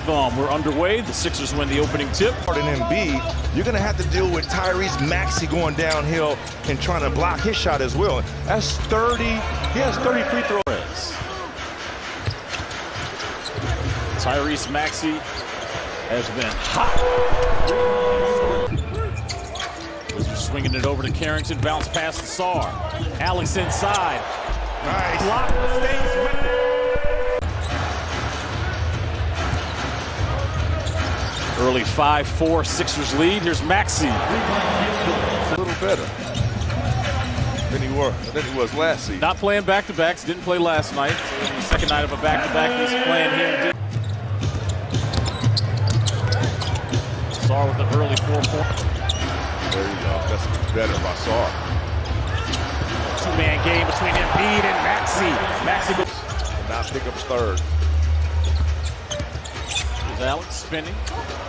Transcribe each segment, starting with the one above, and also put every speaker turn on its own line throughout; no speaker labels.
thumb. We're underway. The Sixers win the opening tip.
And Embiid, you're going to have to deal with Tyrese Maxey going downhill and trying to block his shot as well. That's 30. He has 30 free throws.
Tyrese Maxey has been hot. Wizards swinging it over to Carrington. Bounce past the Sar. Alex inside.
Nice.
Block. Stays with it. Early 5-4 Sixers lead. Here's Maxey.
A little better than he was last season.
Not playing back-to-backs. Didn't play last night. So the second night of a back-to-back. He's playing here. Sar with an early 4-point.
There you go. That's better by Sar.
Two-man game between Embiid and Maxey. Maxey goes.
Now pick up third.
Here's Alex spinning.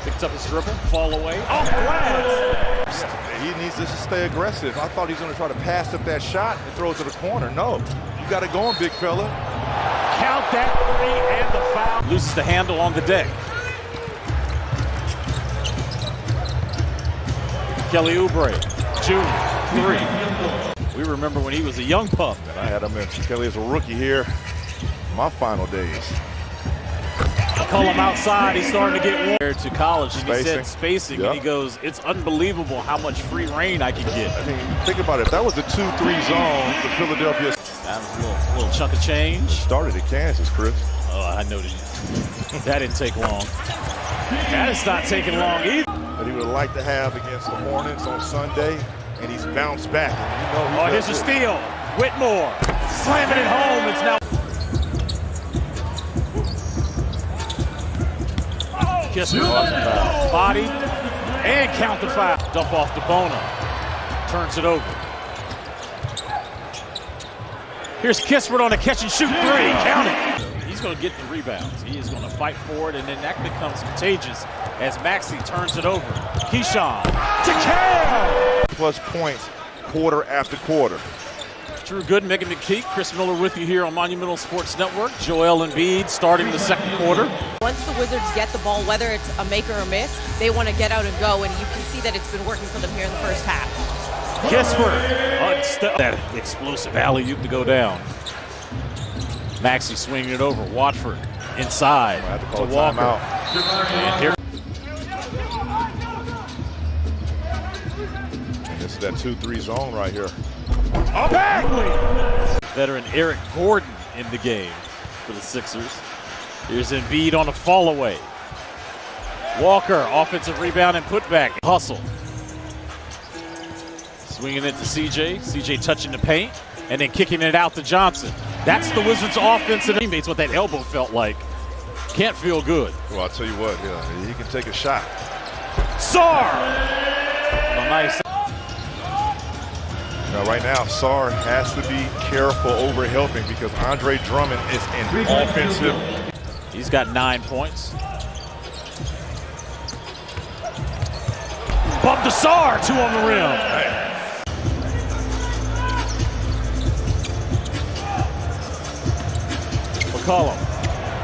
Picks up his dribble. Fall away. Off glass.
He needs to stay aggressive. I thought he was going to try to pass up that shot and throw it to the corner. No. You got it going, big fella.
Count that three and the foul. Loses the handle on the deck. Kelly Oubre, Jr., 3. We remember when he was a young pup.
And I had him in Kelly as a rookie here in my final days.
Call him outside. He's starting to get warm. To college, and
Spacing.
he said spacing,
Yep.
and he goes, it's unbelievable how much free reign I can get.
I mean, think about it. If that was a 2-3 zone for Philadelphia.
That was a little chunk of change.
Started at Kansas, Chris.
Oh, I know that. That didn't take long. That is not taking long either.
That he would like to have against the Hornets on Sunday, and he's bounced back. You know,
Oh, here's a steal. Whitmore slamming it home. It's now. Kiss off the body and count the foul. Dump off the Bona. Turns it over. Here's Kispert on a catch and shoot 3. Count it. He's going to get the rebounds. He is going to fight for it, and then that becomes contagious as Maxey turns it over. Keyshawn to Cam.
Plus points quarter after quarter.
Drew Gooden, Megan McKee, Chris Miller with you here on Monumental Sports Network. Joel Embiid starting the second quarter.
Once the Wizards get the ball, whether it's a make or a miss, they want to get out and go, and you can see that it's been working for them here in the first half.
Kispert, that explosive alley-oop to go down. Maxey swinging it over. Watford inside to Walker. And here.
And this is that 2-3 zone right here.
Oh, Bagley! Veteran Eric Gordon in the game for the Sixers. Here's Embiid on a fall away. Walker, offensive rebound and putback. Hustle. Swinging it to CJ. CJ touching the paint and then kicking it out to Johnson. That's the Wizards' offense and teammates. What that elbow felt like. Can't feel good.
Well, I'll tell you what, yeah, he can take a shot.
Sar! Oh, nice.
Now, right now, Sar has to be careful over helping because Andre Drummond is an offensive.
He's got 9 points. Bump to Sar, 2 on the rim.
Hey.
McCollum.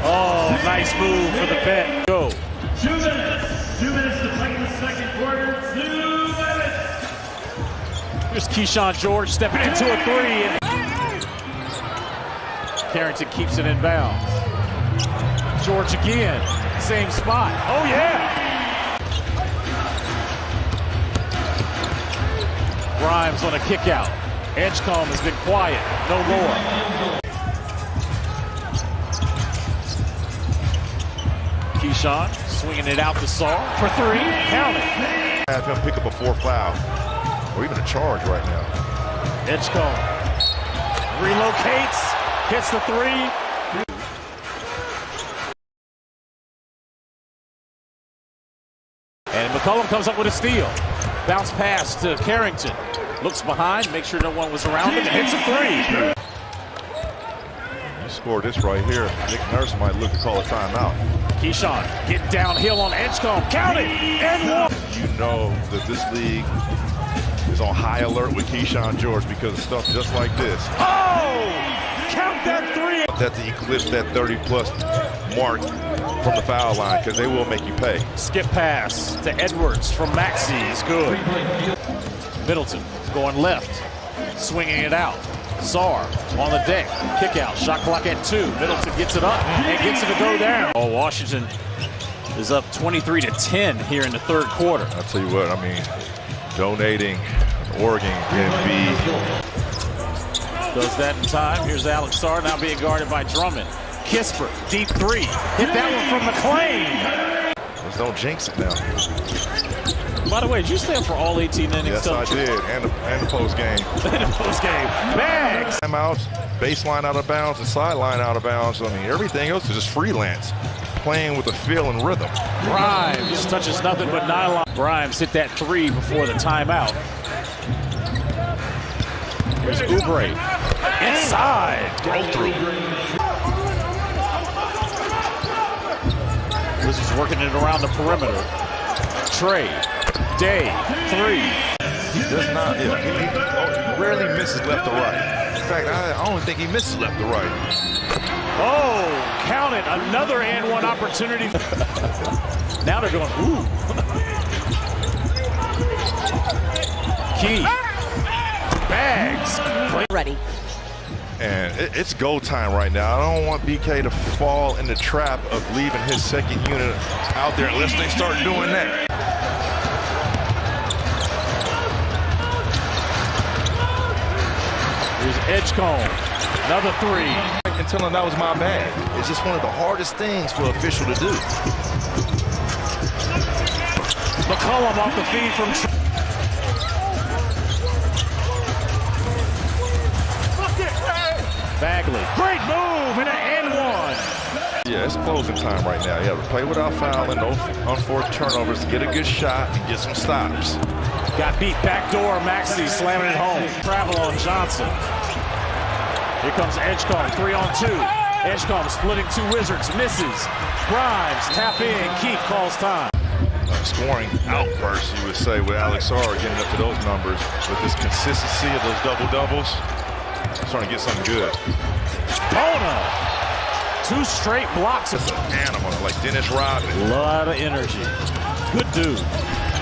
Oh, nice move for the vet. Go.
2 minutes. 2 minutes to play in the second quarter. 2 minutes.
Here's Keyshawn George stepping into a 3. And Carrington keeps it in bounds. George again. Same spot. Oh, yeah. Grimes on a kick out. Edgecombe has been quiet. No more. Keyshawn swinging it out to Sar for 3. Count it.
Have him pick up a 4th foul or even a charge right now.
Edgecombe relocates, hits the 3. And McCollum comes up with a steal. Bounce pass to Carrington. Looks behind, makes sure no one was around him, and hits a 3.
You scored this right here. Nick Nurse might look to call a timeout.
Keyshawn getting downhill on Edgecombe. Count it! And 1.
You know that this league is on high alert with Keyshawn George because of stuff just like this.
Oh! Count that 3!
That to eclipse that 30-plus mark from the foul line because they will make you pay.
Skip pass to Edwards from Maxey is good. Middleton going left, swinging it out. Sarr on the deck, kick out, shot clock at 2. Middleton gets it up and gets it to go down. Oh, Washington is up 23-10 here in the third quarter.
I'll tell you what, I mean, donating Oregon can be.
Does that in time. Here's Alex Sarr now being guarded by Drummond. Kisper, deep 3. Hit that one from McClain.
Just don't jinx it now.
By the way, did you stay up for all 18 innings?
Yes, I did, and the post game.
And the post game. Bags.
Timeouts, baseline out of bounds, and sideline out of bounds. I mean, everything else is just freelance, playing with the feel and rhythm.
Grimes touches nothing but nylon. Grimes hit that 3 before the timeout. Here's Oubre. Inside. Go through. This is working it around the perimeter. Trey. Day. 3.
He does not, he rarely misses left or right. In fact, I don't think he misses left or right.
Oh, count it. Another and one opportunity. Now they're going, ooh. Key. Bags.
Ready.
And it's go time right now. I don't want BK to fall in the trap of leaving his second unit out there unless they start doing that.
Here's Edgecombe. Another 3.
And tell him that was my bag. It's just one of the hardest things for an official to do.
McCollum off the feed from Bagley. Great move and an one.
Yeah, it's closing time right now. You have to play without fouling, no unforced turnovers, get a good shot and get some stops.
Got beat backdoor. Maxey slamming it home. Travel on Johnson. Here comes Edgecombe. 3-on-2. Edgecombe splitting 2 Wizards. Misses. Grimes tap in. Keith calls time.
Scoring outburst, you would say, with Alex Sarr getting up to those numbers. With this consistency of those double-doubles, starting to get something good.
Bona. 2 straight blocks.
It's an animal, like Dennis Rodman.
A lot of energy. Good dude.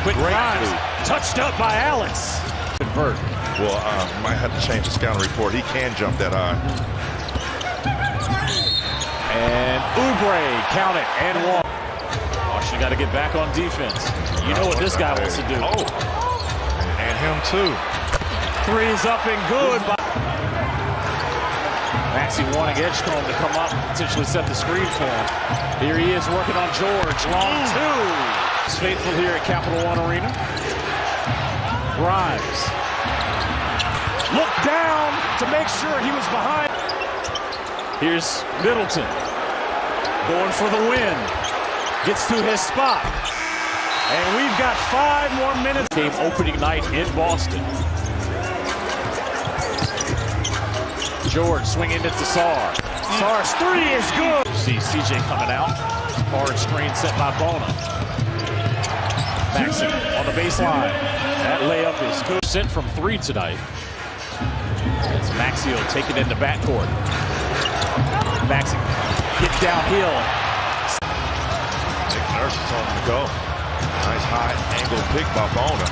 Quick Grimes. Touched up by Alex. Convert.
Well, might have to change the scouting report. He can jump that high.
And Oubre, count it, and 1. Washington got to get back on defense. You know what this guy wants to do.
Oh, and him too.
3 is up and good. Maxey wanting Edgecombe to come up, potentially set the screen for him. Here he is working on George. Long 2. He's faithful here at Capital One Arena. Grimes. Looked down to make sure he was behind. Here's Middleton. Going for the win. Gets to his spot. And we've got 5 more minutes. Game opening night in Boston. George swinging it to Sarr. Sarr's 3 is good. See CJ coming out. Hard screen set by Bona. Maxey on the baseline. That layup is good. Sent from 3 tonight. It's Maxey taking it in the backcourt. Maxey gets downhill.
Nurse is on to go. Nice high angle pick by Bona.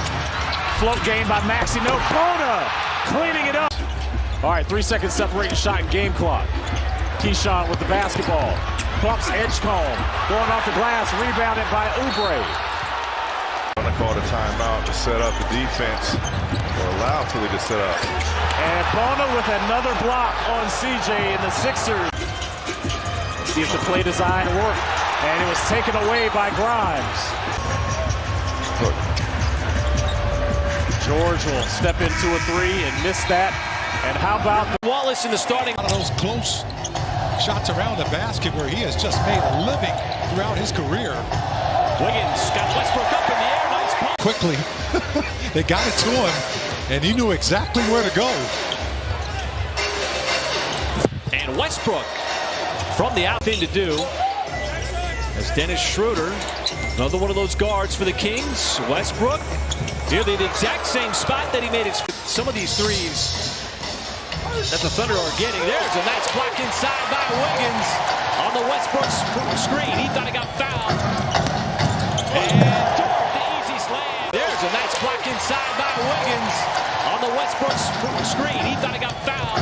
Float game by Maxey. No, Bona cleaning it up. All right, 3 seconds separating shot and game clock. Keyshawn with the basketball. Bumps Edgecombe. Going off the glass. Rebounded by Oubre.
Bona called a timeout to set up the defense. Or allow Philly to set up.
And Bona with another block on CJ and the Sixers. Let's see if the play design worked. And it was taken away by Grimes.
Look.
George will step into a 3 and miss that. And how about
Wallace in the starting?
One of those close shots around the basket where he has just made a living throughout his career.
Wiggins got Westbrook up in the air. Nice pump.
Quickly, they got it to him, and he knew exactly where to go.
And Westbrook from the out thing to do. As Dennis Schroeder, another one of those guards for the Kings. Westbrook, nearly the exact same spot that he made his. Some of these threes that the Thunder are getting. There's a nice block inside by Wiggins. On the Westbrook screen. He thought he got fouled. And Dort, the easy slam. There's a nice block inside by Wiggins on the Westbrook screen. He thought he got fouled.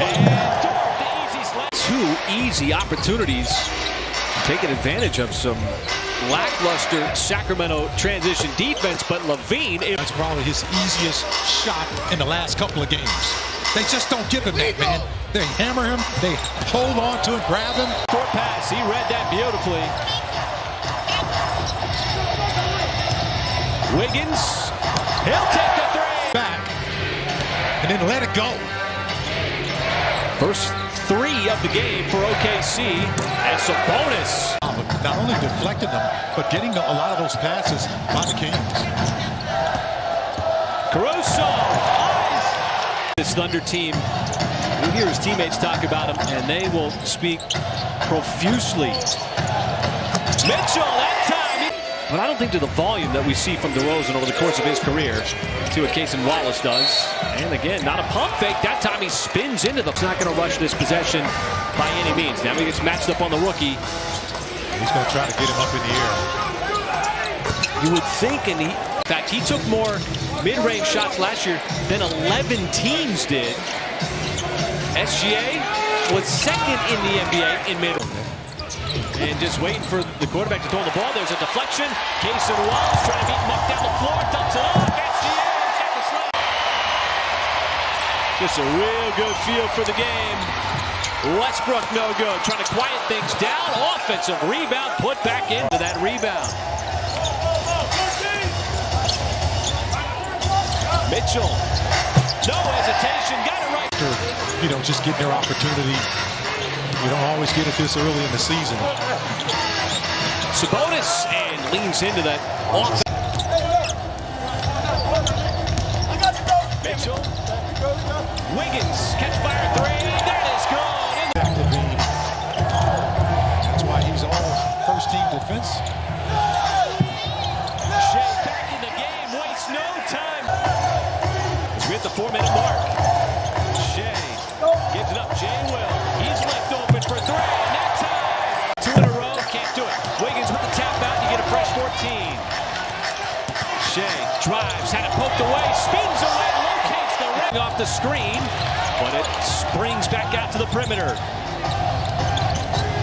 And Dort, the easy slam. Two easy opportunities, taking advantage of some lackluster Sacramento transition defense, but LaVine.
That's probably his easiest shot in the last couple of games. They just don't give him that, man. They hammer him, they hold on to him, grab him.
Short pass, he read that beautifully. Wiggins, he'll take the three.
Back, and then let it go.
First three of the game for OKC, and Sabonis.
Not only deflecting them, but getting a lot of those passes by the Kings.
Caruso, this Thunder team, you hear his teammates talk about him, and they will speak profusely. Mitchell, that time. But I don't think to the volume that we see from DeRozan over the course of his career. See what Cason Wallace does. And again, not a pump fake. That time he spins into the... He's not going to rush this possession by any means. Now he gets matched up on the rookie.
He's going to try to get him up in the air.
You would think, in fact, he took more mid-range shots last year than 11 teams did. SGA was second in the NBA in mid. And just waiting for the quarterback to throw the ball. There's a deflection. Cason Wallace trying to beat him up down the floor. Dumps it off. SGA's got the slam. Just a real good feel for the game. Westbrook no good. Trying to quiet things down. Offensive rebound. Put back into that rebound. Mitchell. No hesitation. Got it right.
You know, just getting their opportunity. You don't always get it this early in the season.
Sabonis and leans into that offense. Mitchell. Wiggins. Catch fire three. That is good.
That's why he's all first-team defense.
Shea back in the game. Wastes no time. As we hit the 4-minute mark. Shea gives it up. Jay will. He's left open for three. And that time. Two in a row. Can't do it. Wiggins with the tap out. You get a fresh 14. Shea drives. Had it poked away. Spins away. Locates the ring off the screen. But it springs back out to the perimeter.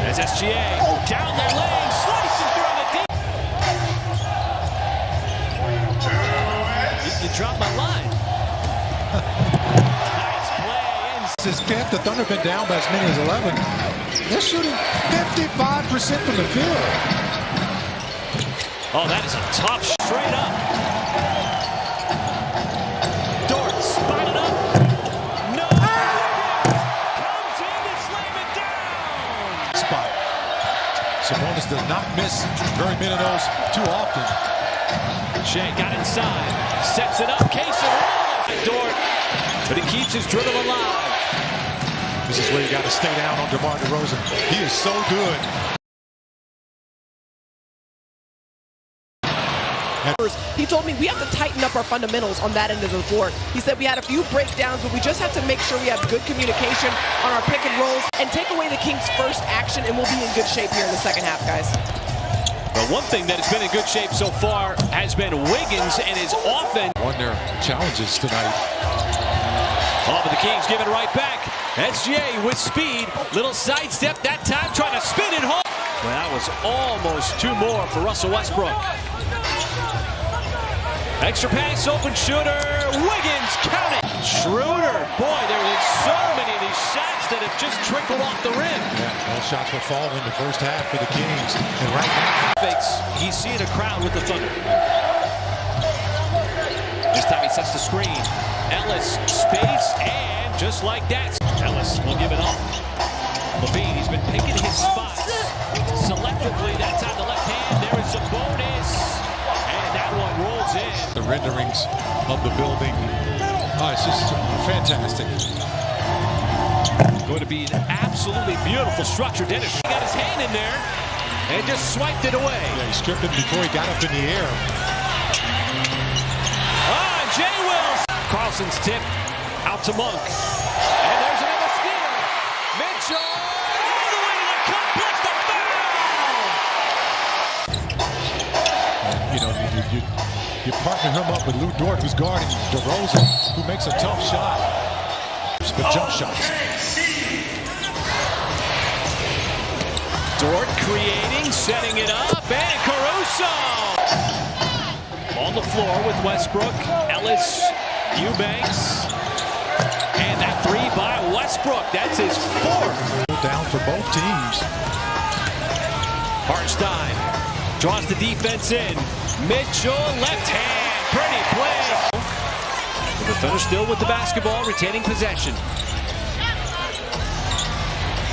As SGA down their lane. Slicing through the deep. You dropped my line. Nice play.
Since the Thunder been down by as many as 11. They're shooting 55% from the field.
Oh, that is a tough straight up. Dort spotted up. No. Comes in to slam it down.
Spot. Sabonis does not miss very many of those too often.
Shea got inside. Sets it up. Cason Dort. But he keeps his dribble alive.
This is where you got to stay down on DeMar DeRozan. He is so good.
He told me we have to tighten up our fundamentals on that end of the floor. He said we had a few breakdowns, but we just have to make sure we have good communication on our pick and rolls and take away the Kings' first action, and we'll be in good shape here in the second half, guys.
But one thing that has been in good shape so far has been Wiggins and his offense.
Won their challenges tonight.
Oh, but the Kings give it right back. SGA with speed. Little sidestep that time, trying to spin it home. Well, that was almost two more for Russell Westbrook. Extra pass, open shooter. Wiggins, count it. Schroeder. Boy, there is so many of these shots that have just trickled off the rim.
Yeah, those shots will fall in the first half for the Kings. And right now,
he's seeing a crowd with the Thunder. This time he sets the screen. Ellis, space, and just like that, Ellis will give it up. LaVine, he's been picking his spots selectively. That time the left hand. There is a bonus. And that one rolls in.
the renderings of the building. Oh, it's just fantastic.
Going to be an absolutely beautiful structure. Dennis got his hand in there and just swiped it away.
Yeah, he stripped him before he got up in the air.
Jay Wills. Carlson's tip out to Monk. And there's another steal. Mitchell all the way to
You partner him up with Lou Dort, who's guarding DeRozan, who makes a tough shot. The jump shots.
Dort creating, setting it up, and Caruso! On the floor with Westbrook, Ellis, Eubanks, and that three by Westbrook. That's his fourth.
Down for both teams.
Hartenstein draws the defense in. Mitchell, left hand, pretty play. The Thunder still with the basketball, retaining possession.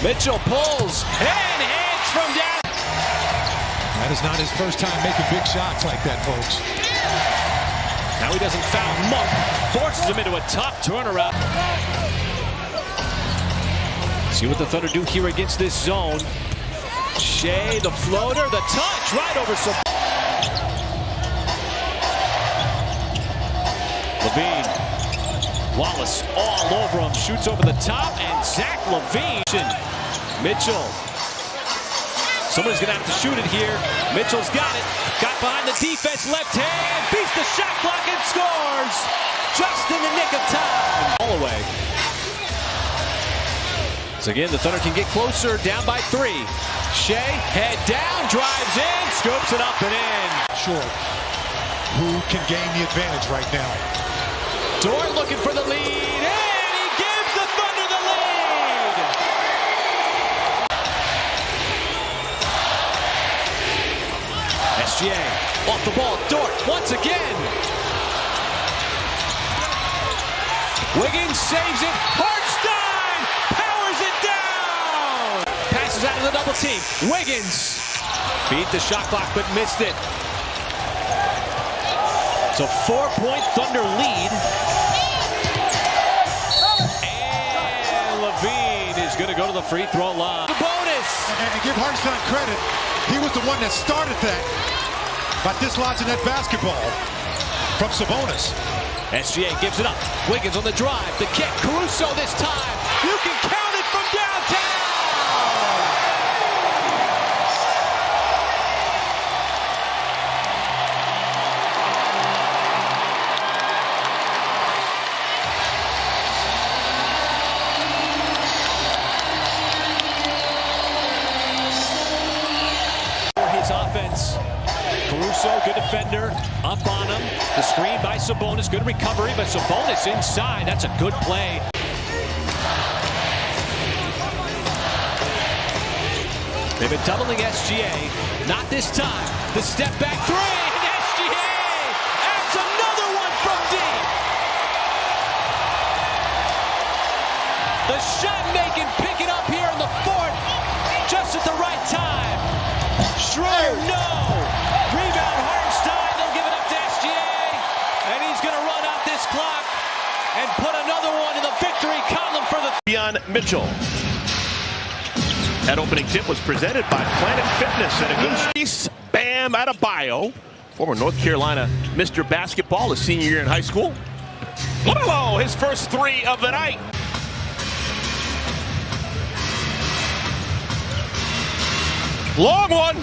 Mitchell pulls and hits from down.
That is not his first time making big shots like that, folks.
Now he doesn't foul. Monk forces him into a tough turnaround. See what the Thunder do here against this zone. Shea, the floater, the touch, right over some. Levine, Wallace all over him, shoots over the top, and Zach Levine. Mitchell, somebody's gonna have to shoot it here. Mitchell's got it, got behind the defense, left hand, beats the shot clock and scores, just in the nick of time. All away. So again, the Thunder can get closer, down by 3. Shea, head down, drives in, scoops it up and in.
Short. Who can gain the advantage right now?
Dort looking for the lead, and he gives the Thunder the lead! SGA off the ball, Dort once again. Wiggins saves it, Hartenstein powers it down! Passes out of the double team, Wiggins beat the shot clock but missed it. So 4-point Thunder lead. And Levine is going to go to the free throw line. The bonus!
And give Hartenstein credit. He was the one that started that by dislodging that basketball from Sabonis.
SGA gives it up. Wiggins on the drive. The kick. Caruso this time. You can count it from downtown! Offense. Caruso, good defender, up on him. The screen by Sabonis, good recovery, but Sabonis inside. That's a good play. They've been doubling SGA. Not this time. The step back three, and SGA adds another one from deep. The shot making, pick it up here in the fourth, just at the right time. Schroeder, no! Rebound, Hartenstein, they'll give it up to SGA, and he's going to run out this clock and put another one in the victory column for the...
Beyond Mitchell. That opening tip was presented by Planet Fitness and a good piece. Bam Adebayo, former North Carolina Mr. Basketball, his senior year in high school. LaMelo, his first 3 of the night. Long one.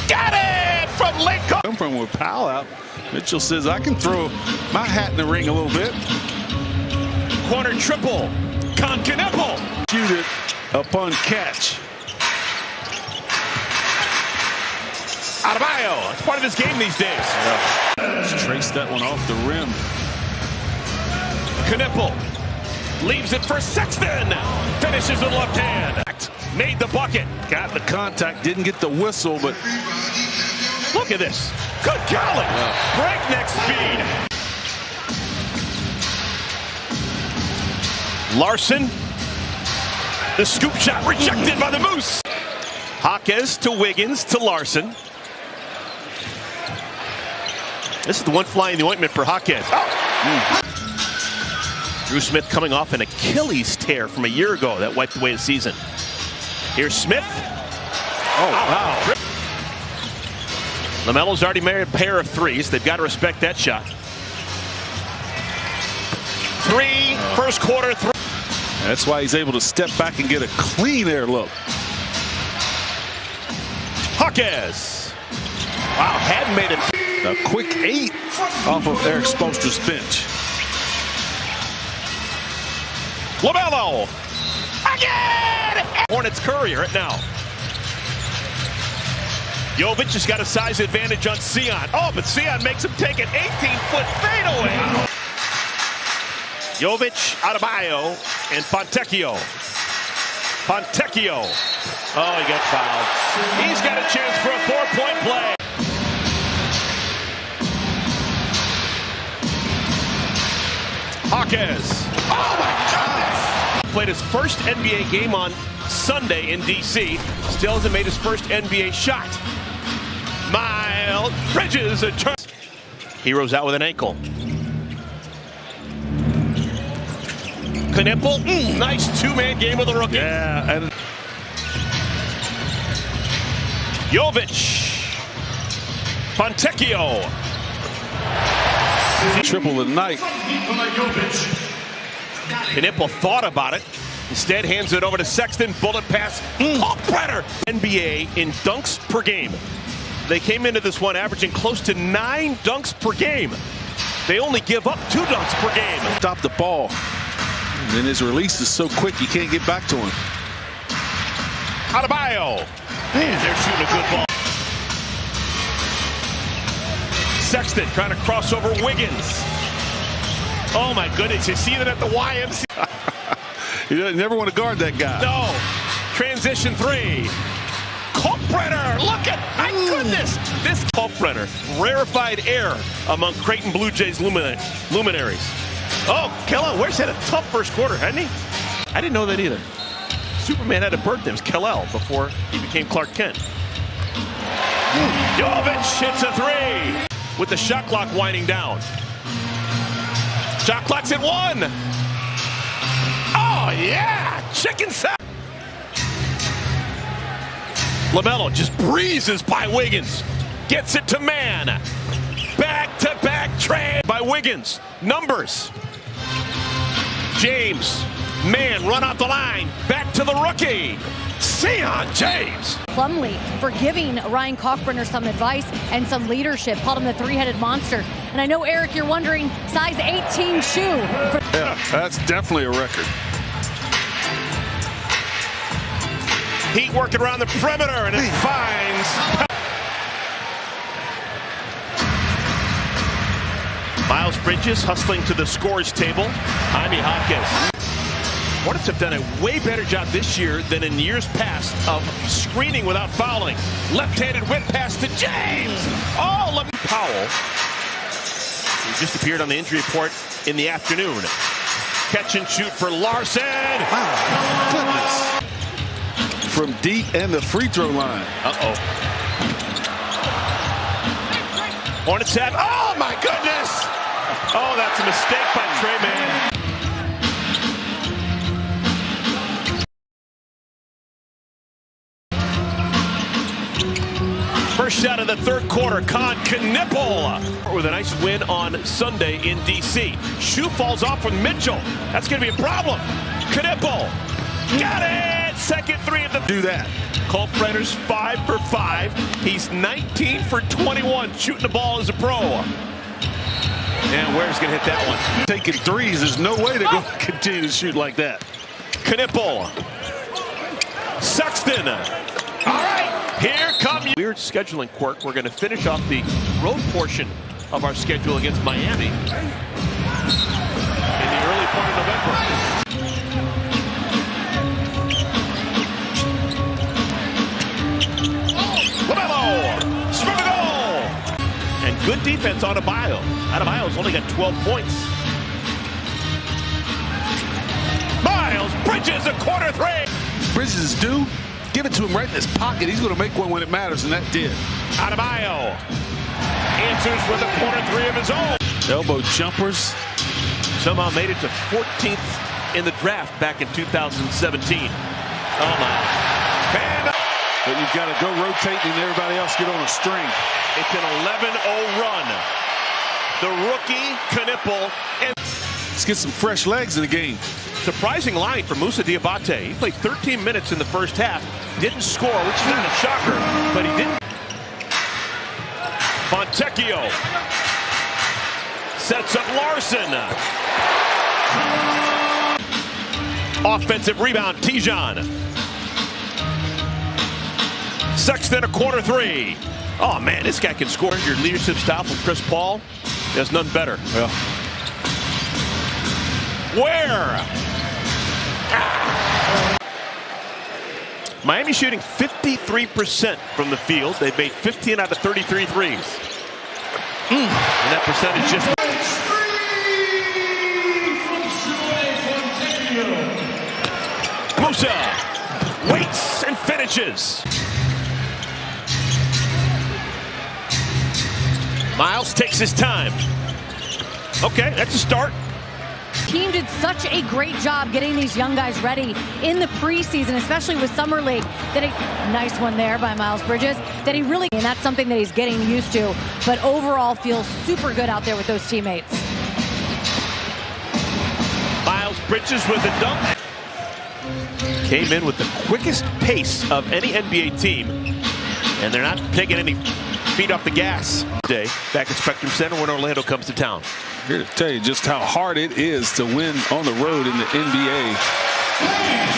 Got it from Lincoln.
Come from with Powell out. Mitchell says, I can throw my hat in the ring a little bit.
Corner triple. Concanepple.
Shoot it upon catch.
Adebayo. It's part of his game these days.
Just trace that one off the rim.
Knipple leaves it for Sexton. Finishes with left hand. Made the bucket.
Got the contact, didn't get the whistle, but
look at this. Good golly. Breakneck speed. Larson. The scoop shot rejected by the Moose. Jaquez to Wiggins to Larson. This is the one fly in the ointment for Jaquez. Oh. Drew Smith coming off an Achilles tear from a year ago that wiped away the season. Here's Smith. Oh, wow. LaMelo's already made a pair of threes. They've got to respect that shot. 3, first quarter, 3.
that's why he's able to step back and get a clean air look.
Jaquez. Wow, hadn't made it.
A quick 8 off of Eric Spoelstra's bench.
LaMelo. Again! Hornets Curry right now. Jovic has got a size advantage on Sion. Oh, but Sion makes him take an 18-foot fadeaway. Jovic, Adebayo, and Fontecchio. Fontecchio. Oh, he got fouled. He's got a chance for a 4-point play. Hawkins. Oh, my goodness. Played his first NBA game on Sunday in D.C. Still hasn't made his first NBA shot. Miles Bridges. Heroes out with an ankle. Knipple. Nice two-man game with the rookie.
Yeah. And
Jovic. Fontecchio.
triple tonight.
Knipple thought about it. Instead, hands it over to Sexton. Bullet pass. Brenner. NBA in dunks per game. They came into this one averaging close to 9 dunks per game. They only give up 2 dunks per game.
Stop the ball. And then his release is so quick you can't get back to him.
Adebayo. Man, they're shooting a good ball. Sexton trying to cross over Wiggins. Oh my goodness, you see that at the YMCA.
You never want to guard that guy.
No. Transition 3. Kalkbrenner, look at, my goodness. This Kalkbrenner, rarefied air among Creighton Blue Jays luminaries. Oh, Kellel, where's had a tough first quarter, hadn't he? I didn't know that either. Superman had a birthday. It was Kellel before he became Clark Kent. Jovic hits a 3 with the shot clock winding down. Shot clock's at 1. Oh, yeah! Chicken salad. LaMelo just breezes by Wiggins. Gets it to Man. Back-to-back trade by Wiggins. Numbers. James. Man, run out the line. Back to the rookie. Sion James.
Plumlee for giving Ryan Kalkbrenner some advice and some leadership. Called him the three-headed monster. And I know, Eric, you're wondering, size 18 shoe.
Yeah, that's definitely a record.
Heat working around the perimeter, and it finds Miles Bridges hustling to the scores table. Jaime Hawkins. Hornets have done a way better job this year than in years past of screening without fouling. Left-handed whip pass to James. Oh, Powell. He just appeared on the injury report in the afternoon. Catch and shoot for Larson.
Wow, goodness. From deep and the free throw line.
Uh-oh. Hornets have, oh my goodness! Oh, that's a mistake by Trey Mann. First shot of the third quarter, Knipple with a nice win on Sunday in D.C. Shoe falls off from Mitchell. That's going to be a problem. Knipple, got it! Second 3 of the...
Do that.
Kalkbrenner's 5 for 5. He's 19 for 21 shooting the ball as a pro. And Ware's going to hit that one.
Taking threes, there's no way to go continue to shoot like that.
Knipple. Sexton. All right, here comes... Weird scheduling quirk. We're going to finish off the road portion of our schedule against Miami in the early part of November. LaMelo, score the goal! And good defense on Adebayo. Adebayo's only got 12 points. Miles Bridges, a corner 3.
Bridges is due. Give it to him right in his pocket. He's going to make one when it matters, and that did.
Adebayo answers with a corner 3 of his own.
Elbow jumpers.
Somehow made it to 14th in the draft back in 2017. Oh my.
But you've got to go rotating and everybody else get on a string.
It's an 11-0 run. The rookie, Knipple, and
let's get some fresh legs in the game.
Surprising line for Moussa Diabate. He played 13 minutes in the first half. Didn't score, which is not a shocker, but he didn't. Fontecchio sets up Larson. Offensive rebound, Tijan. Sexton a corner three. Oh man, this guy can score. Your leadership style from Chris Paul, there's none better.
Well,
Where? Miami shooting 53% from the field. They've made 15 out of 33 threes. And that percentage just... Musa waits and finishes. Miles takes his time. Okay, that's a start.
Team did such a great job getting these young guys ready in the preseason, especially with Summer League. Nice one there by Miles Bridges. That he really, and that's something that he's getting used to. But overall, feels super good out there with those teammates.
Miles Bridges with the dunk. Came in with the quickest pace of any NBA team, and they're not taking any feet off the gas. Today, back at Spectrum Center when Orlando comes to town.
here to tell you just how hard it is to win on the road in the NBA.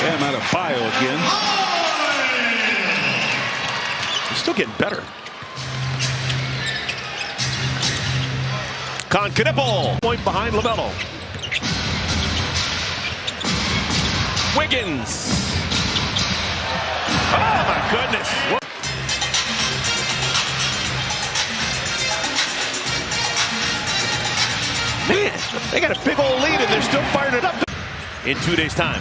Bam Adebayo again.
He's still getting better. Concadipple, point behind LaMelo. Wiggins. Oh my goodness. Man, they got a big old lead and they're still firing it up. In 2 days' time.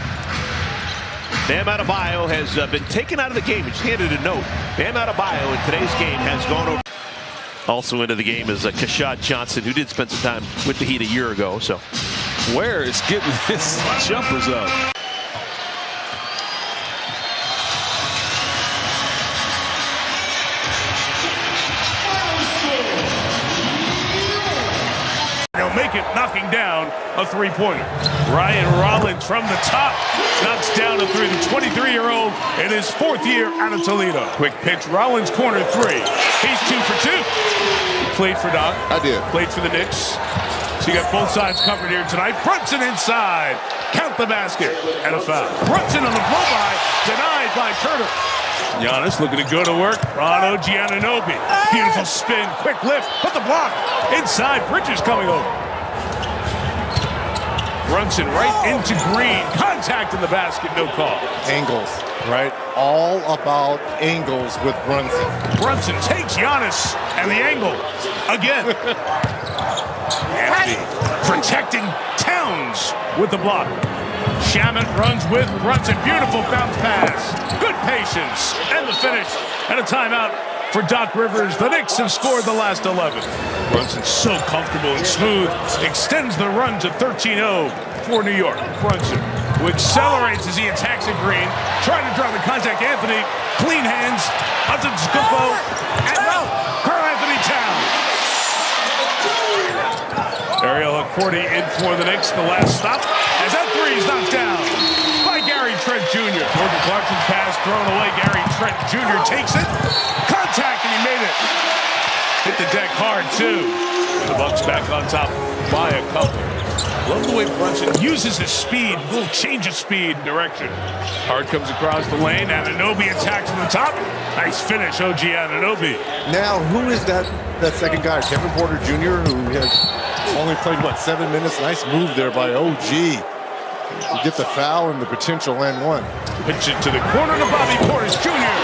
Bam Adebayo has been taken out of the game. Just handed a note. Bam Adebayo in today's game has gone over. Also into the game is Kashad Johnson, who did spend some time with the Heat a year ago. So,
Ware is getting his jumpers up.
They'll make it, knocking down a three-pointer. Ryan Rollins from the top knocks down a three. The 23-year-old in his fourth year out of Toledo. Quick pitch, Rollins corner three. He's 2 for 2. Played for Doc.
I did.
Played for the Knicks. So you got both sides covered here tonight. Brunson inside. Count the basket. And a foul. Brunson on the blow-by. Denied by Turner. Giannis looking to go to work. Ron Giannonobi. Beautiful spin. Quick lift. Put the block. Inside. Bridges coming over. Brunson right into Green. Contact in the basket. No call.
Angles, right? All about angles with Brunson.
Brunson takes Giannis and the angle again. Anthony protecting Towns with the block. Shaman runs with Brunson. Beautiful bounce pass. Good patience. And the finish. And a timeout for Doc Rivers. The Knicks have scored the last 11. Brunson's so comfortable and smooth. Extends the run to 13-0 for New York. Brunson, who accelerates as he attacks at Green. Trying to draw the contact. Anthony, clean hands. Onto Scopo. And Karl Anthony Towns. Ariel Cordy in for the Knicks. The last stop. As that three is knocked down by Gary Trent Jr. Jordan Clarkson's pass thrown away. Gary Trent Jr. takes it. Contact, and he made it. Hit the deck hard, too. The Bucks back on top by a couple. Love the way Brunson uses his speed. A little change of speed and direction. Hard comes across the lane. Anunoby attacks from the top. Nice finish, OG Anunoby.
Now, who is that second guy? Kevin Porter Jr., who has only played, 7 minutes? Nice move there by OG. You get the foul and the potential and one.
Pitch it to the corner to Bobby Portis Jr.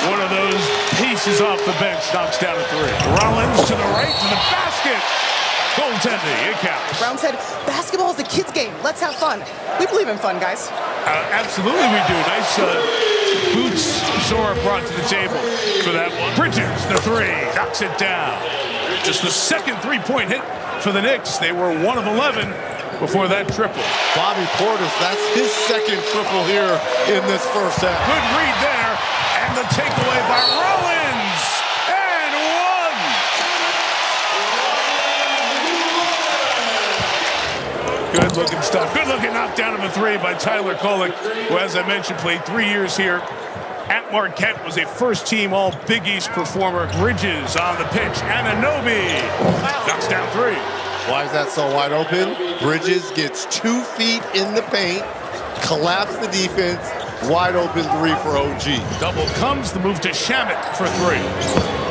One of those pieces off the bench knocks down a three. Rollins to the right to the basket. Goaltending, it counts.
Brown said, basketball is a kid's game. Let's have fun. We believe in fun, guys.
Absolutely we do. Nice boots Sora brought to the table for that one. Bridges, the three, knocks it down. Just the second three-point hit for the Knicks. They were 1 of 11 before that triple.
Bobby Portis, that's his second triple here in this first half.
Good read there, and the takeaway by Rollins, and one. Good looking stuff. Good looking knockdown of a three by Tyler Kolek, who, as I mentioned, played 3 years here at Marquette was a first-team All-Big East performer. Bridges on the pitch. Anunoby knocks down 3.
Why is that so wide open? Bridges gets 2 feet in the paint, collapse the defense, wide open 3 for OG.
Double comes, the move to Shamet for 3.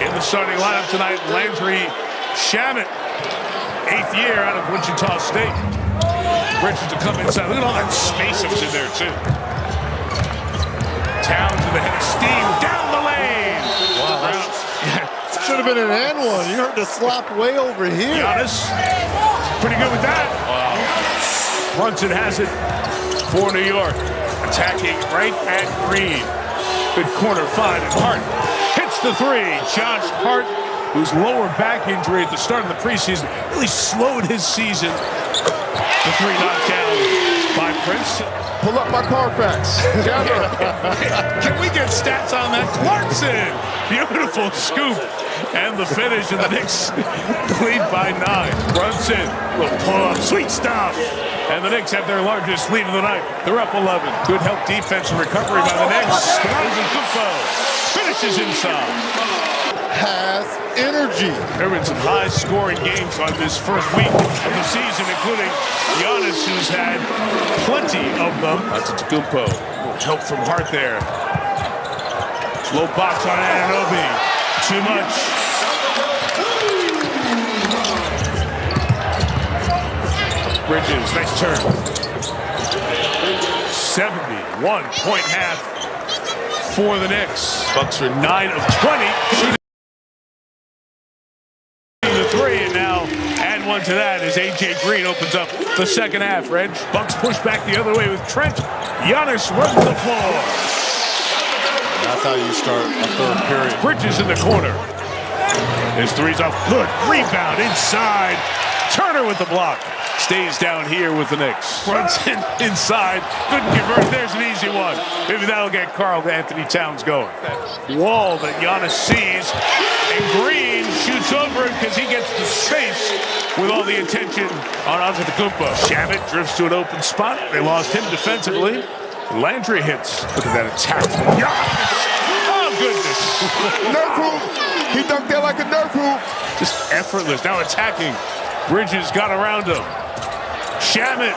In the starting lineup tonight, Landry Shamet, 8th year out of Wichita State. Bridges to come inside. Look at all that space that was in there, too. Towns with a head of steam down the lane.
Wow. Should have been an and one. You heard the slap way over here.
Giannis, pretty good with that. Wow. Brunson has it for New York. Attacking right at Green. Good corner 5, and Hart hits the 3. Josh Hart, whose lower back injury at the start of the preseason really slowed his season. The 3 knocked down by Prince.
Pull up my Carfax.
Can we get stats on that? Clarkson, beautiful scoop. And the finish, and the Knicks lead by 9. Brunson, little pull-up, sweet stuff. And the Knicks have their largest lead of the night. They're up 11. Good help defense and recovery by the Knicks. Kumpo finishes inside.
Has energy.
There have been some high-scoring games on this first week of the season, including Giannis, who's had plenty of them. That's a Kumpo. Help from Hart there. Low box on Anunoby. Too much. Bridges, nice turn. 71-point half for the Knicks. Bucks are 9 of 20. Shooting the 3, and now add 1 to that as A.J. Green opens up the second half. Reg, Bucks push back the other way with Trent. Giannis runs the floor.
That's how you start a third period.
Bridges in the corner. His 3's off. Good rebound inside. Turner with the block. Stays down here with the Knicks. Brunson inside. Couldn't convert. There's an easy one. Maybe that'll get Karl Anthony Towns going. That wall that Giannis sees. And Green shoots over him because he gets the space with all the attention on Antetokounmpo. Shamet drifts to an open spot. They lost him defensively. Landry hits. Look at that attack. Oh, goodness.
Nerf hoop. He dunked there like a Nerf hoop.
Just effortless. Now attacking. Bridges got around him. Shamet,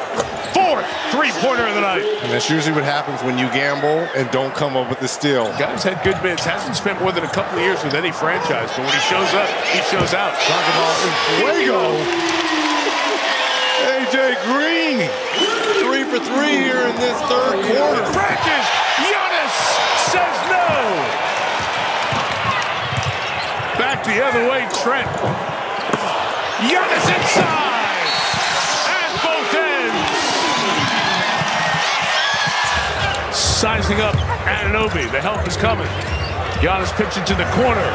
4th three-pointer of the night.
And that's usually what happens when you gamble and don't come up with the steal.
Guy's had good minutes. Hasn't spent more than a couple of years with any franchise, but when he shows up, he shows out.
Talk about Fuego. A.J. Green. 3 for 3 here in this third quarter.
Bridges, Giannis says no. Back the other way, Trent. Giannis inside. At both ends. Sizing up Anunoby. The help is coming. Giannis pitching to the corner.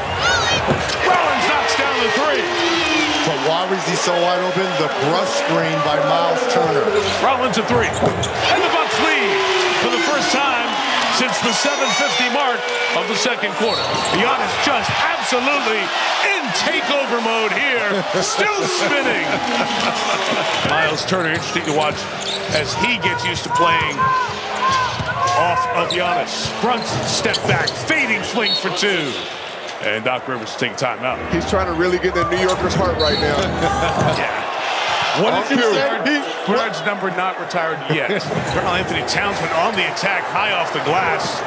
Rollins knocks down the 3.
But why was he so wide open? The brush screen by Miles Turner.
Rollins a 3. And the Bucks lead for the first time since the 7:50 mark of the second quarter. Giannis just absolutely in takeover mode here. Still spinning. Miles Turner, interesting to watch as he gets used to playing off of Giannis. Brunson step back, fading fling for 2. And Doc Rivers taking time out.
He's trying to really get the New Yorkers' heart right now.
Yeah. What did you say? Bernard's number not retired yet. Karl Anthony Towns went on the attack, high off the glass.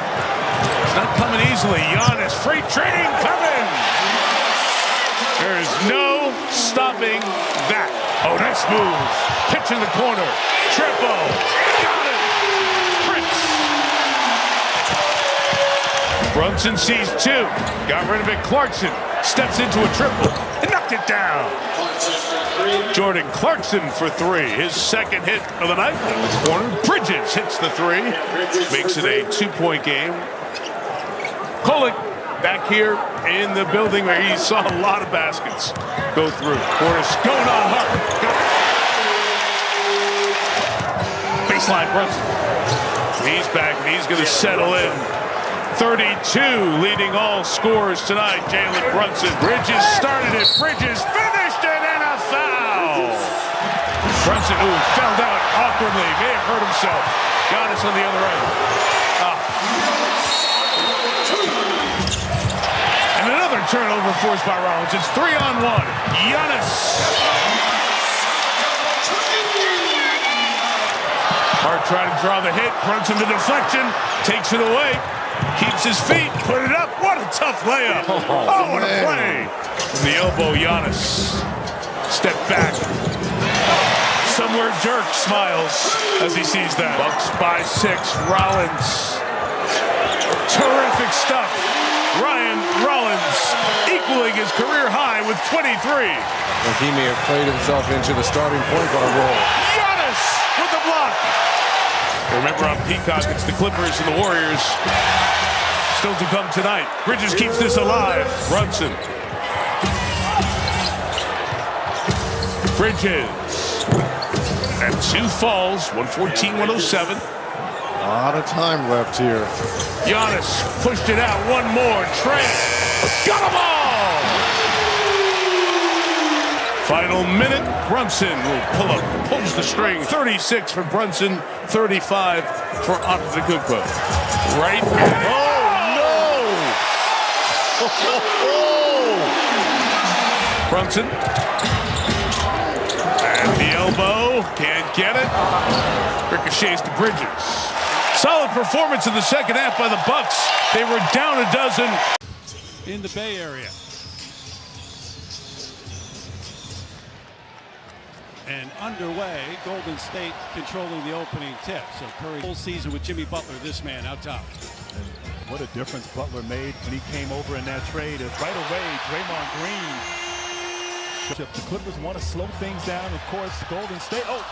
It's not coming easily. Giannis, freight train coming. There is no stopping that. Oh, nice move. Pitch in the corner. Triple. Got it. Prince. Brunson sees 2. Got rid of it. Clarkson steps into a triple and knocked it down. Jordan Clarkson for 3. His second hit of the night. In the corner. Bridges hits the 3. Makes it a 2-point game. Kolek back here in the building where he saw a lot of baskets go through. Portis going on hard. Baseline Brunson. He's back and he's going to settle in. 32 leading all scorers tonight. Jalen Brunson. Bridges started it. Bridges finished it, and a foul. Brunson, who fell down awkwardly, may have hurt himself. Giannis on the other end. Another turnover forced by Rollins. It's 3-on-1. Giannis. Hart trying to draw the hit. Brunson the deflection. Takes it away. Keeps his feet. Put it up. What a tough layup. Oh, what a play. From the elbow, Giannis. Step back. Somewhere Dirk smiles as he sees that. Bucks by 6. Rollins. Terrific stuff. Ryan Rollins equaling his career high with 23.
Like he may have played himself into the starting point guard role.
Giannis with the block. Remember on Peacock, it's the Clippers and the Warriors. Still to come tonight. Bridges keeps this alive. Brunson. Bridges. And 2 falls, 114-107.
A lot of time left here.
Giannis pushed it out. One more. Trent got them all. Final minute. Brunson will pulls the string. 36 for Brunson. 35 for Antetokounmpo. Right. Oh no! Brunson. And the elbow. Can't get it. Ricochets to Bridges. Solid performance in the second half by the Bucks. They were down a dozen.
In the Bay Area. And underway, Golden State controlling the opening tip. So Curry full season with Jimmy Butler, this man out top.
And what a difference Butler made when he came over in that trade. As right away, Draymond Green. The Clippers want to slow things down. Of course, Golden State. Oh!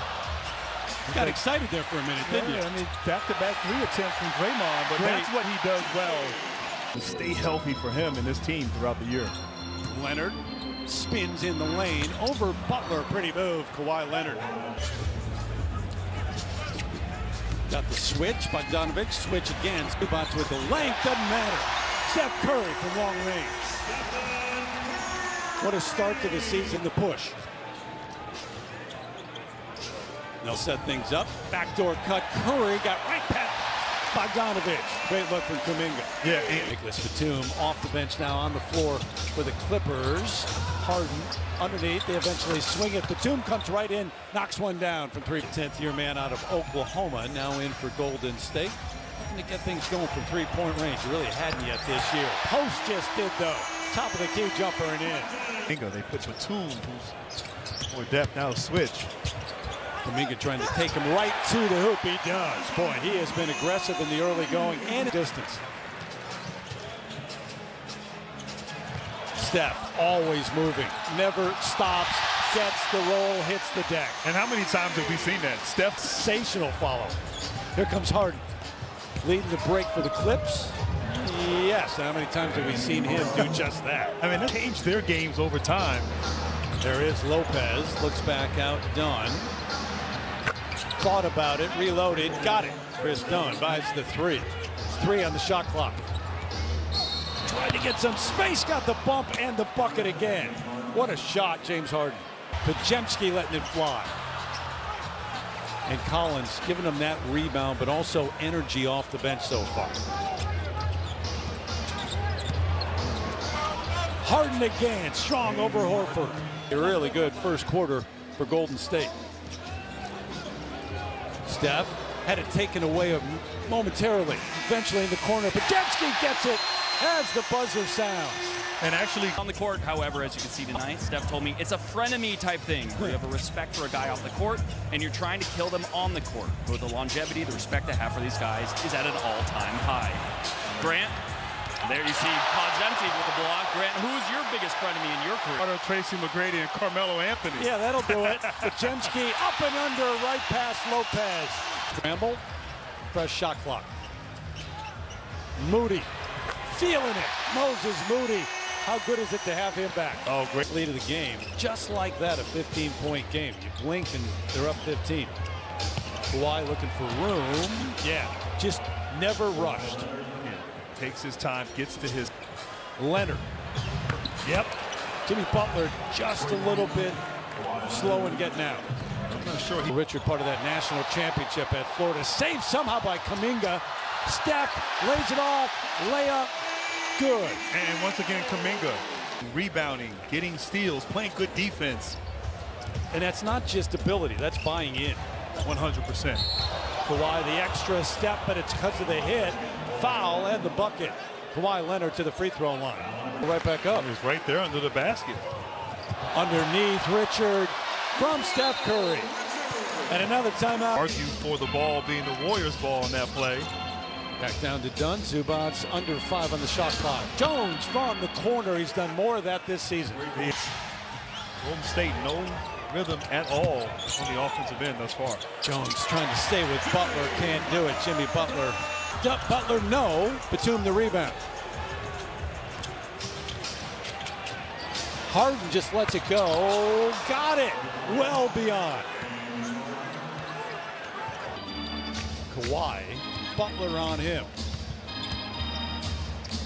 Got excited there for a minute, didn't you?
I mean, back-to-back 3 attempts from Draymond, but that's what he does well. To stay healthy for him and this team throughout the year.
Leonard spins in the lane over Butler. Pretty move, Kawhi Leonard. Got the switch, Bogdanovic, switch again. Zubac with the length, doesn't matter. Steph Curry from long range. What a start to the season, the push. They'll set things up. Backdoor cut. Curry got right past Bogdanovic. Great look from Kuminga.
Yeah.
Nicholas Batum off the bench now on the floor for the Clippers. Harden underneath. They eventually swing it. Batum comes right in, knocks one down from 3. 10th year man out of Oklahoma, now in for Golden State. Looking to get things going from 3-point range. He really hadn't yet this year. Post just did though. Top of the key jumper and in.
They put Batum, who's more depth now, switch.
Kuminga trying to take him right to the hoop. He does. Boy, he has been aggressive in the early going and distance. Steph always moving, never stops, gets the roll, hits the deck.
And how many times have we seen that? Steph.
Sensational follow. Here comes Harden. Leading the break for the Clips. Yes, and how many times have we seen him do just that?
I mean, they changed their games over time.
There is Lopez, looks back out, Dunn. Thought about it, reloaded, got it. Chris Dunn buys the 3. 3 on the shot clock. Tried to get some space, got the bump and the bucket again. What a shot, James Harden. Podziemski letting it fly. And Collins giving him that rebound, but also energy off the bench so far. Harden again, strong over Horford. A really good first quarter for Golden State. Steph had it taken away momentarily. Eventually in the corner, Podziemski gets it as the buzzer sounds.
And actually
on the court, however, as you can see tonight, Steph told me it's a frenemy type thing where you have a respect for a guy off the court and you're trying to kill them on the court. But the longevity, the respect I have for these guys is at an all-time high. Grant, there you see Podziemski with the block. Grant, who's your biggest frenemy in your career?
Tracy McGrady and Carmelo Anthony.
Yeah, that'll do it. Podziemski up and under, right past Lopez. Scramble, fresh shot clock. Moody, feeling it. Moses Moody. How good is it to have him back?
Oh, great
lead of the game. Just like that, a 15-point game. You blink and they're up 15. Kawhi looking for room. Yeah, just never rushed.
Yeah. Takes his time, gets to his.
Leonard. Yep. Jimmy Butler just a little bit slow in getting out.
I'm not sure.
Richard, part of that national championship at Florida. Saved somehow by Kuminga. Steph lays it off. Layup. good.
And once again, Kuminga rebounding, getting steals, playing good defense.
And that's not just ability, that's buying in.
100%.
Kawhi the extra step, but it's because of the hit, foul, and the bucket. Kawhi Leonard to the free throw line. Right back up.
He's right there under the basket.
Underneath Richard from Steph Curry. And another timeout.
Argue for the ball being the Warriors' ball on that play.
Back down to Dunn. Zubac's under 5 on the shot clock. Jones from the corner. He's done more of that this season.
Golden State, no rhythm at all on the offensive end thus far.
Jones trying to stay with Butler. Can't do it. Jimmy Butler. Butler, no. Batum the rebound. Harden just lets it go. Got it. Well beyond. Kawhi. Butler on him.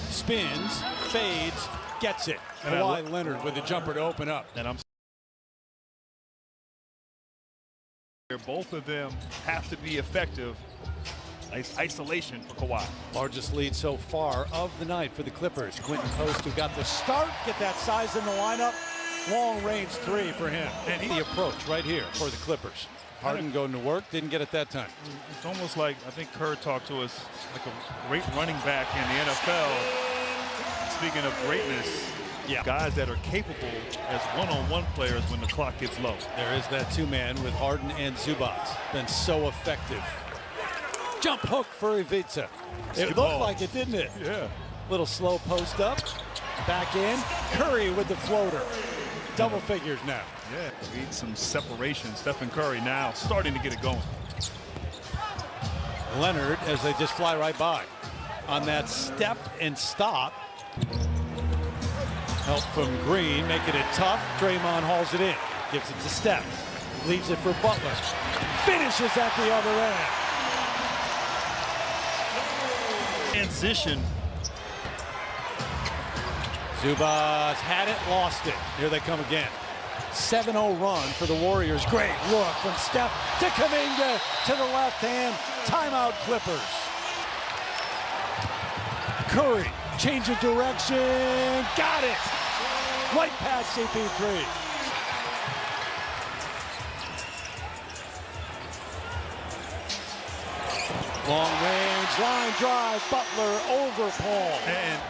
Spins, fades, gets it. Kawhi Leonard with the jumper to open up.
And both of them have to be effective. Nice isolation for Kawhi.
Largest lead so far of the night for the Clippers. Quentin Post, who got the start, get that size in the lineup. Long range 3 for him. And the approach right here for the Clippers. Harden going to work, didn't get it that time.
It's almost like, I think Kerr talked to us, like a great running back in the NFL. Speaking of greatness, guys that are capable as one-on-one players when the clock gets low.
There is that two-man with Harden and Zubac. Been so effective. Jump hook for Ivica. It looked like it, didn't it?
Yeah.
Little slow post up. Back in. Curry with the floater. Double figures now.
Yeah, need some separation. Stephen Curry now starting to get it going.
Leonard, as they just fly right by. On that step and stop. Help from Green, making it tough. Draymond hauls it in. Gives it to Steph. Leaves it for Butler. Finishes at the other end.
Transition.
Zubac had it, lost it. Here they come again. 7-0 run for the Warriors. Great look from Steph to Kuminga to the left hand. Timeout Clippers. Curry, change of direction. Got it. Right past CP3. Long range, line drive, Butler over Paul.
And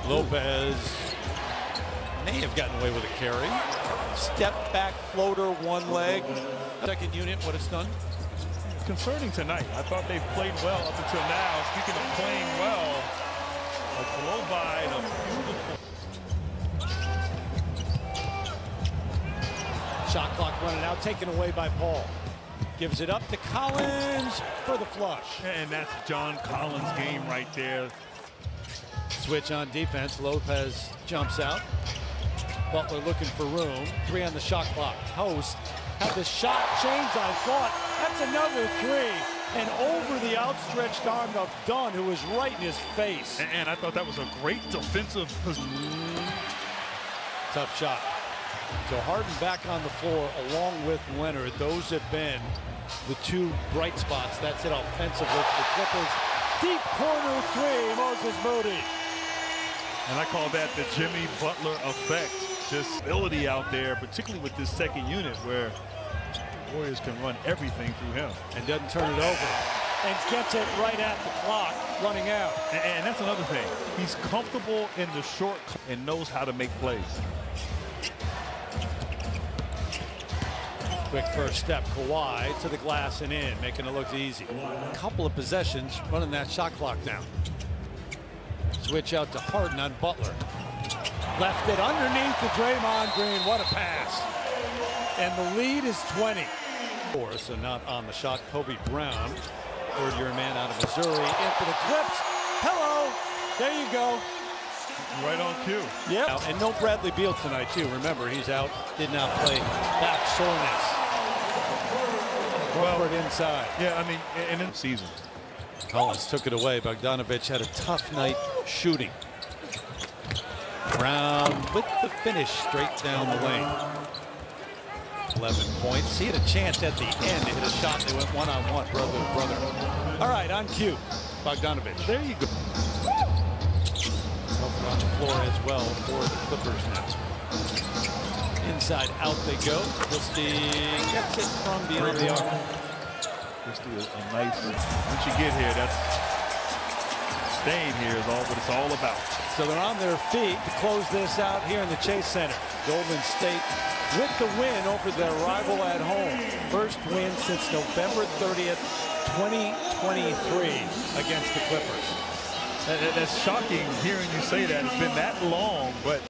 Lopez may have gotten away with a carry. Step back floater, one leg. Second unit, what it's done.
Concerning tonight. I thought they've played well up until now. Speaking of playing well, a blow by the beautiful.
Shot clock running out, taken away by Paul. Gives it up to Collins for the flush.
And that's John Collins' game right there.
Switch on defense. Lopez jumps out. Butler looking for room. 3 on the shot clock. Post had the shot change, I thought. That's another 3. And over the outstretched arm of Dunn, who was right in his face.
And I thought that was a great defensive position.
Tough shot. So Harden back on the floor along with Leonard. Those have been the 2 bright spots. That's it offensively for the Clippers. Deep corner 3, Moses Moody.
And I call that the Jimmy Butler effect. Just ability out there, particularly with this second unit where the Warriors can run everything through him.
And doesn't turn it over. And gets it right at the clock, running out.
And that's another thing. He's comfortable in the short and knows how to make plays.
Quick first step, Kawhi to the glass and in, making it look easy. A couple of possessions, running that shot clock down. Switch out to Harden on Butler. Left it underneath to Draymond Green. What a pass. And the lead is 20. So not on the shot, Kobe Brown. Third-year man out of Missouri. In for the Clips. Hello. There you go.
Right on cue.
Yeah. And no Bradley Beal tonight, too. Remember, he's out. Did not play. Back soreness. Well, inside.
Yeah, I mean, and in the season.
Collins took it away. Bogdanovich had a tough night shooting. Brown with the finish straight down the lane. 11 points. He had a chance at the end to hit a shot. They went one-on-one, brother to brother. All right, on cue, Bogdanovich.
There you go.
on the floor as well for the Clippers now. Inside out they go. Christie gets it from beyond the arc.
Christie is a nice, once you get here, that's staying here is all what it's all about.
So they're on their feet to close this out here in the Chase Center. Golden State with the win over their rival at home. First win since November 30th, 2023 against the Clippers.
That's shocking hearing you say that. It's been that long, but